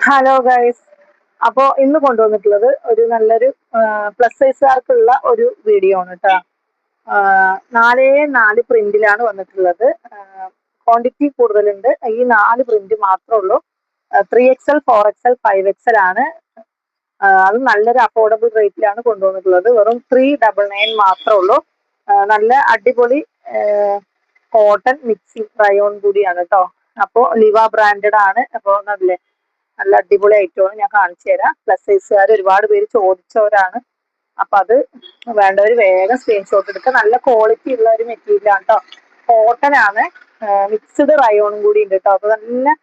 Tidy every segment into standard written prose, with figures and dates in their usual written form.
Hello guys. അപ്പോൾ ഇന്ന് കൊണ്ടുവന്നിട്ടുള്ളത് ഒരു നല്ലൊരു പ്ലസ് സൈസുകാർക്കുള്ള ഒരു വീഡിയോ ആണ് കേട്ടോ. 4x4 പ്രിന്റിലാണ് വന്നിട്ടുള്ളത്. ക്വാണ്ടിറ്റി കൂടുതലുണ്ട്. ഈ 4 പ്രിന്റ് മാത്രമേ ഉള്ളൂ. 3XL, 4XL, 5XL ആണ്. അത് നല്ലൊരു അഫോർഡബിൾ റേറ്റിലാണ് കൊണ്ടുവന്നിട്ടുള്ളത്. വെറും 399 മാത്രമേ ഉള്ളൂ. നല്ല അടിപൊളി കോട്ടൺ മിക്സിംഗ് റയോൺ കൂടിയാണ് കേട്ടോ. അപ്പോൾ ലിവ ബ്രാൻഡഡ് ആണ്. അപ്പോൾ നല്ല അടിപൊളി ഐറ്റമാണ്. ഞാൻ കാണിച്ചു തരാം. പ്ലസ് സൈസുകാർ ഒരുപാട് പേര് ചോദിച്ചവരാണ്. അപ്പൊ അത് വേണ്ടവർ വേഗം സ്ക്രീൻഷോട്ട് എടുക്കുക. നല്ല ക്വാളിറ്റി ഉള്ള ഒരു മെറ്റീരിയൽ ആണ് കേട്ടോ. കോട്ടൺ ആണ്, മിക്സ്ഡ് റയോണും കൂടി ഉണ്ട് കേട്ടോ. അപ്പൊ നല്ല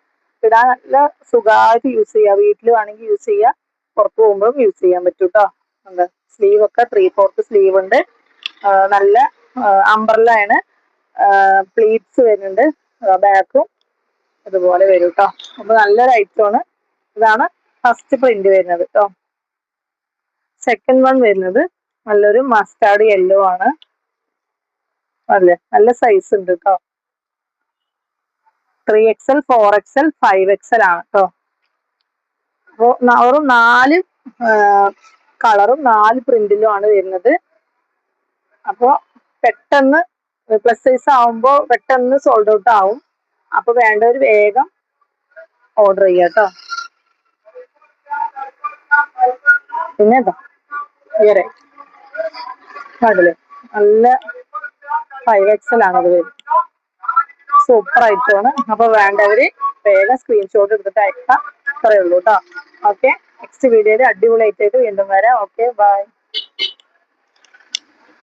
ഇടാൻ നല്ല സുഖമായിട്ട് യൂസ് ചെയ്യുക. വീട്ടിൽ വേണമെങ്കിൽ യൂസ് ചെയ്യുക, പുറത്ത് പോകുമ്പോഴും യൂസ് ചെയ്യാൻ പറ്റും കേട്ടോ. എന്താ സ്ലീവ് ഒക്കെ 3/4 സ്ലീവ് ഉണ്ട്. നല്ല അംബ്രല്ല ആണ്. പ്ലീറ്റ്സ് വരുന്നുണ്ട്. ബാക്കും ഇതുപോലെ വരും കേട്ടോ. അപ്പൊ നല്ലൊരു ഐറ്റമാണ്. ഇതാണ് ഫസ്റ്റ് പ്രിന്റ് വരുന്നത് കേട്ടോ. സെക്കൻഡ് വൺ വരുന്നത് നല്ലൊരു മസ്റ്റാർഡ് യെല്ലോ ആണ്. അല്ലേ, നല്ല സൈസ് ഉണ്ട് കേട്ടോ. 3XL, 4XL, 5XL ആണ് കേട്ടോ. അപ്പോൾ ഒരു 4 കളറും 4 പ്രിന്റിലും ആണ് വരുന്നത്. അപ്പോൾ പെട്ടെന്ന് പ്ലസ് സൈസ് ആവുമ്പോൾ പെട്ടെന്ന് സോൾഡ് ഔട്ട് ആവും. അപ്പൊ വേണ്ടവർ വേഗം ഓർഡർ ചെയ്യാം കേട്ടോ. പിന്നെ വേറെ കടല് നല്ല 5XL ആണത് വരുന്നത്. സൂപ്പർ ഐറ്റമാണ്. അപ്പൊ വേണ്ടവര് വേഗം സ്ക്രീൻഷോട്ട് എടുത്തിട്ട് അയക്കാം. അത്രയേ ഉള്ളൂ കേട്ടോ. ഓക്കെ, നെക്സ്റ്റ് വീഡിയോയിൽ അടിപൊളി ആയിട്ട് വീണ്ടും വരാം. Okay, by.